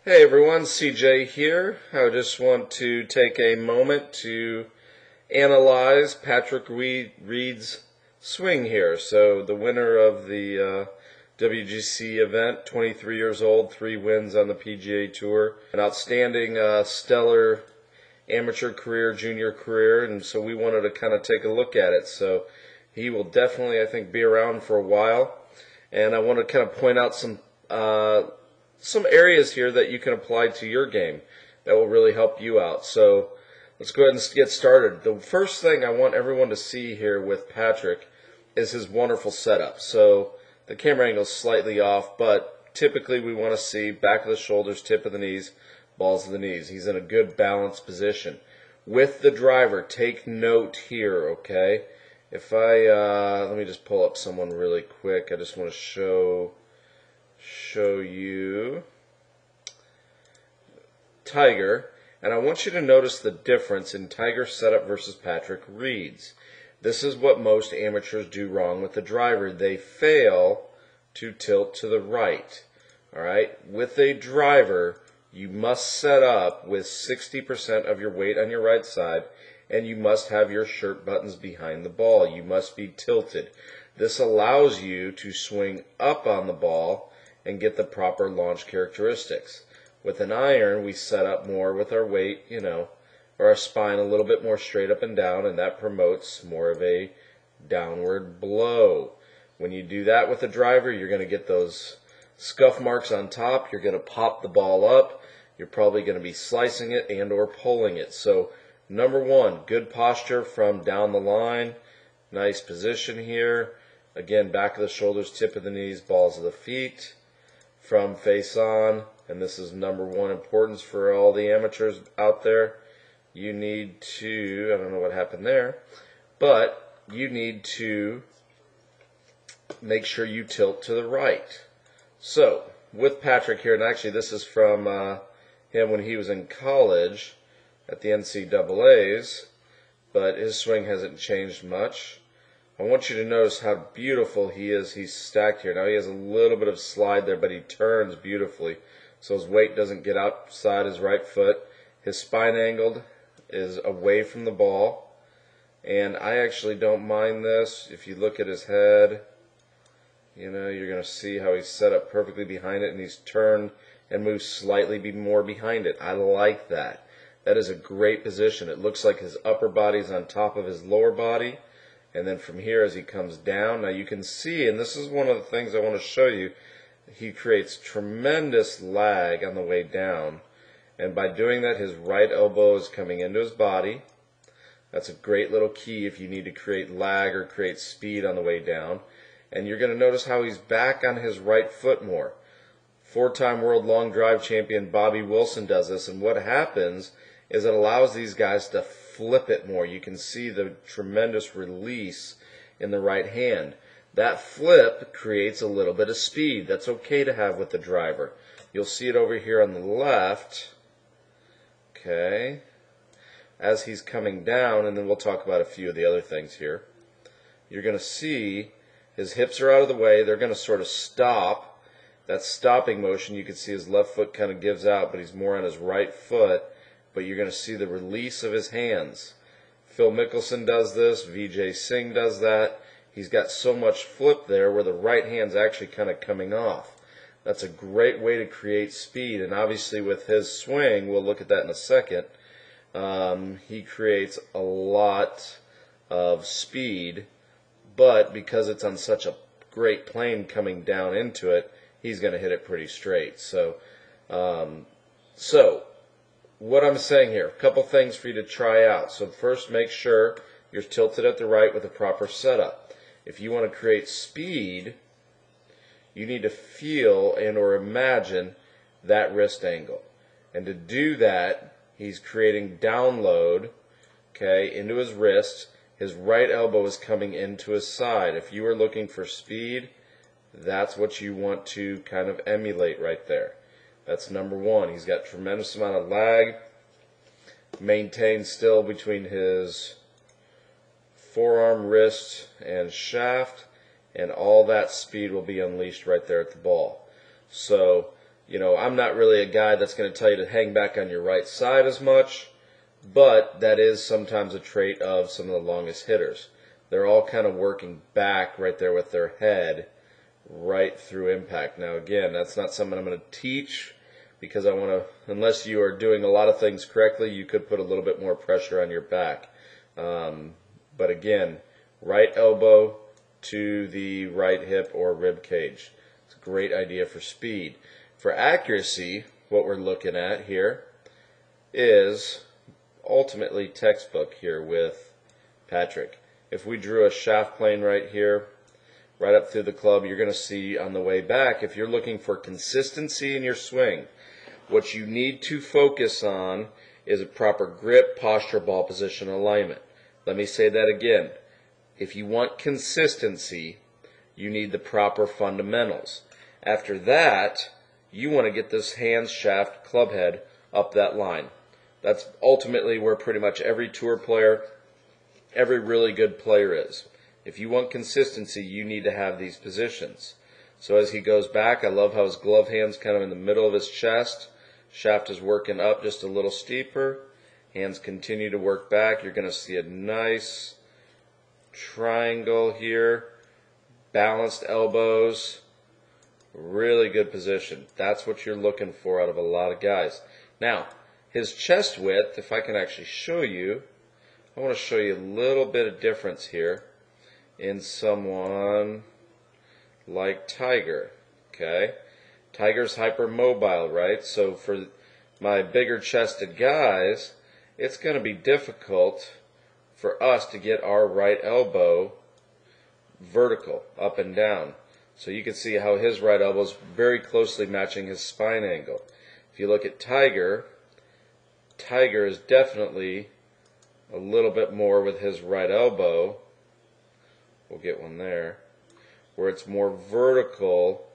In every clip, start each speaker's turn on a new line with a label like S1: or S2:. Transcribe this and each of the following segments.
S1: Hey everyone, CJ here. I just want to take a moment to analyze Patrick Reed's swing here. So the winner of the WGC event, 23 years old, 3 wins on the PGA Tour, an outstanding, stellar amateur career, junior career, and so we wanted to kind of take a look at it. So he will definitely, I think, be around for a while, and I want to kind of point out some areas here that you can apply to your game that will really help you out. So let's go ahead and get started. The first thing I want everyone to see here with Patrick is his wonderful setup. So the camera angle is slightly off, but typically we want to see back of the shoulders, tip of the knees, balls of the knees. He's in a good balanced position. With the driver, take note here, okay? If let me just pull up someone really quick. I just want to show you Tiger, and I want you to notice the difference in Tiger's setup versus Patrick Reed's. This is what most amateurs do wrong with the driver. They fail to tilt to the right. Alright, with a driver, you must set up with 60% of your weight on your right side, and you must have your shirt buttons behind the ball. You must be tilted. This allows you to swing up on the ball and get the proper launch characteristics. With an iron, we set up more with our weight, or our spine a little bit more straight up and down, and that promotes more of a downward blow. When you do that with a driver, you're going to get those scuff marks on top. You're going to pop the ball up. You're probably going to be slicing it and or pulling it. So, number one, good posture from down the line. Nice position here. Again, back of the shoulders, tip of the knees, balls of the feet. From face on, and this is number one importance for all the amateurs out there, you need to, I don't know what happened there, but you need to make sure you tilt to the right. So, with Patrick here, and actually this is from him when he was in college at the NCAAs, but his swing hasn't changed much. I want you to notice how beautiful he is. He's stacked here. Now he has a little bit of slide there, but he turns beautifully. So his weight doesn't get outside his right foot. His spine angled is away from the ball. And I actually don't mind this. If you look at his head, you're going to see how he's set up perfectly behind it, and he's turned and moved slightly more behind it. I like that. That is a great position. It looks like his upper body's on top of his lower body. And then from here, as he comes down, now you can see, and this is one of the things I want to show you, he creates tremendous lag on the way down. And by doing that, his right elbow is coming into his body. That's a great little key if you need to create lag or create speed on the way down. And you're going to notice how he's back on his right foot more. 4-time world long drive champion Bobby Wilson does this, and what happens is it allows these guys to flip it more. You can see the tremendous release in the right hand. That flip creates a little bit of speed. That's okay to have with the driver. You'll see it over here on the left. Okay. As he's coming down, and then we'll talk about a few of the other things here. You're going to see his hips are out of the way. They're going to sort of stop. That stopping motion, you can see his left foot kind of gives out, but he's more on his right foot. But you're going to see the release of his hands. Phil Mickelson does this. Vijay Singh does that. He's got so much flip there where the right hand's actually kind of coming off. That's a great way to create speed. And obviously with his swing, we'll look at that in a second, he creates a lot of speed. But because it's on such a great plane coming down into it, he's going to hit it pretty straight. So what I'm saying here, a couple things for you to try out. So first, make sure you're tilted at the right with a proper setup. If you want to create speed, you need to feel and or imagine that wrist angle. And to do that, he's creating download, into his wrist. His right elbow is coming into his side. If you are looking for speed, that's what you want to kind of emulate right there. That's number one. He's got tremendous amount of lag maintained still between his forearm, wrist, and shaft, and all that speed will be unleashed right there at the ball. So I'm not really a guy that's going to tell you to hang back on your right side as much, but that is sometimes a trait of some of the longest hitters. They're all kind of working back right there with their head right through impact. Now, again, that's not something I'm going to teach because I want to, unless you are doing a lot of things correctly, you could put a little bit more pressure on your back. But again, right elbow to the right hip or rib cage. It's a great idea for speed. For accuracy, what we're looking at here is ultimately textbook here with Patrick. If we drew a shaft plane right here, right up through the club, you're going to see on the way back, if you're looking for consistency in your swing, what you need to focus on is a proper grip, posture, ball position, alignment. Let me say that again. If you want consistency, you need the proper fundamentals. After that, you want to get this hand, shaft, club head up that line. That's ultimately where pretty much every tour player, every really good player is. If you want consistency, you need to have these positions. So as he goes back, I love how his glove hand's kind of in the middle of his chest. Shaft is working up just a little steeper. Hands continue to work back. You're going to see a nice triangle here. Balanced elbows. Really good position. That's what you're looking for out of a lot of guys. Now, his chest width, if I can actually show you, I want to show you a little bit of difference here in someone like Tiger. Okay? Tiger's hypermobile, right? So for my bigger chested guys, it's going to be difficult for us to get our right elbow vertical, up and down. So you can see how his right elbow is very closely matching his spine angle. If you look at Tiger, Tiger is definitely a little bit more with his right elbow. We'll get one there, where it's more vertical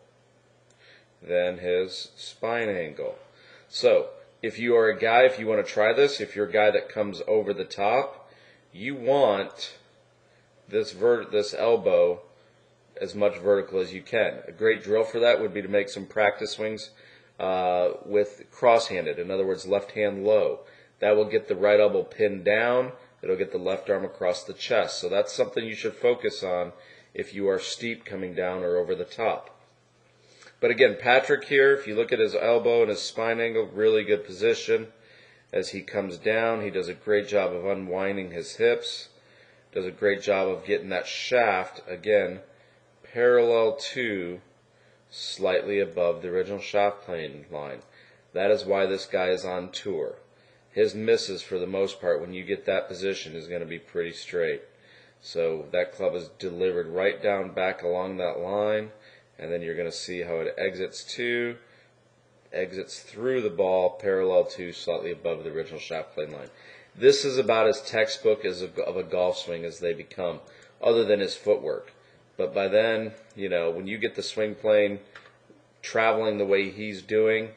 S1: than his spine angle. So if you are a guy, if you want to try this, if you're a guy that comes over the top, you want this elbow as much vertical as you can. A great drill for that would be to make some practice swings with cross-handed, in other words, left hand low. That will get the right elbow pinned down. It'll get the left arm across the chest. So that's something you should focus on if you are steep coming down or over the top. But again, Patrick here, if you look at his elbow and his spine angle, really good position. As he comes down, he does a great job of unwinding his hips. Does a great job of getting that shaft, again, parallel to, slightly above the original shaft plane line. That is why this guy is on tour. His misses, for the most part, when you get that position, is going to be pretty straight. So that club is delivered right down back along that line, and then you're going to see how it exits through the ball, parallel to, slightly above the original shaft plane line. This is about as textbook of a golf swing as they become, other than his footwork. But by then, when you get the swing plane traveling the way he's doing,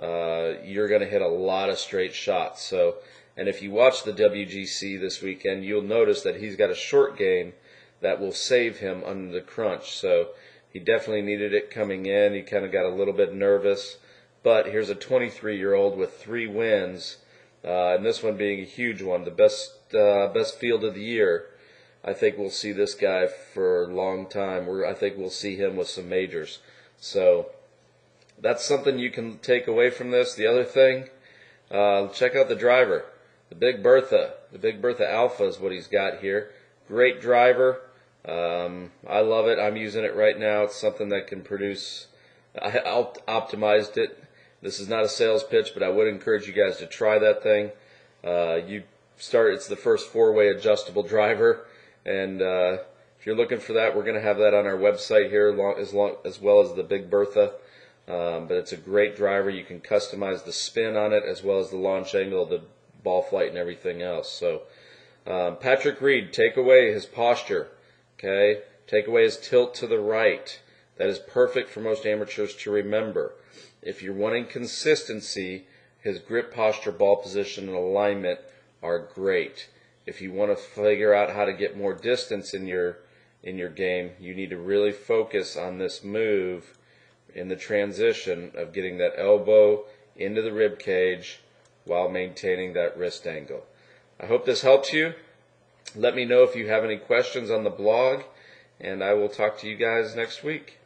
S1: you're going to hit a lot of straight shots. So, and if you watch the WGC this weekend, you'll notice that he's got a short game that will save him under the crunch. So he definitely needed it coming in. He kind of got a little bit nervous. But here's a 23-year-old with 3 wins, and this one being a huge one, the best field of the year. I think we'll see this guy for a long time. I think we'll see him with some majors. So that's something you can take away from this. The other thing, check out the driver. The Big Bertha. The Big Bertha Alpha is what he's got here. Great driver. I love it. I'm using it right now. It's something that can produce. I optimized it. This is not a sales pitch, but I would encourage you guys to try that thing. It's the first 4-way adjustable driver. And if you're looking for that, we're going to have that on our website here, as well as the Big Bertha. But it's a great driver. You can customize the spin on it, as well as the launch angle, the ball flight, and everything else. So Patrick Reed, take away his posture. Okay, take away his tilt to the right. That is perfect for most amateurs to remember. If you're wanting consistency, his grip, posture, ball position, and alignment are great. If you want to figure out how to get more distance in your game, you need to really focus on this move in the transition of getting that elbow into the rib cage while maintaining that wrist angle. I hope this helps you. Let me know if you have any questions on the blog, and I will talk to you guys next week.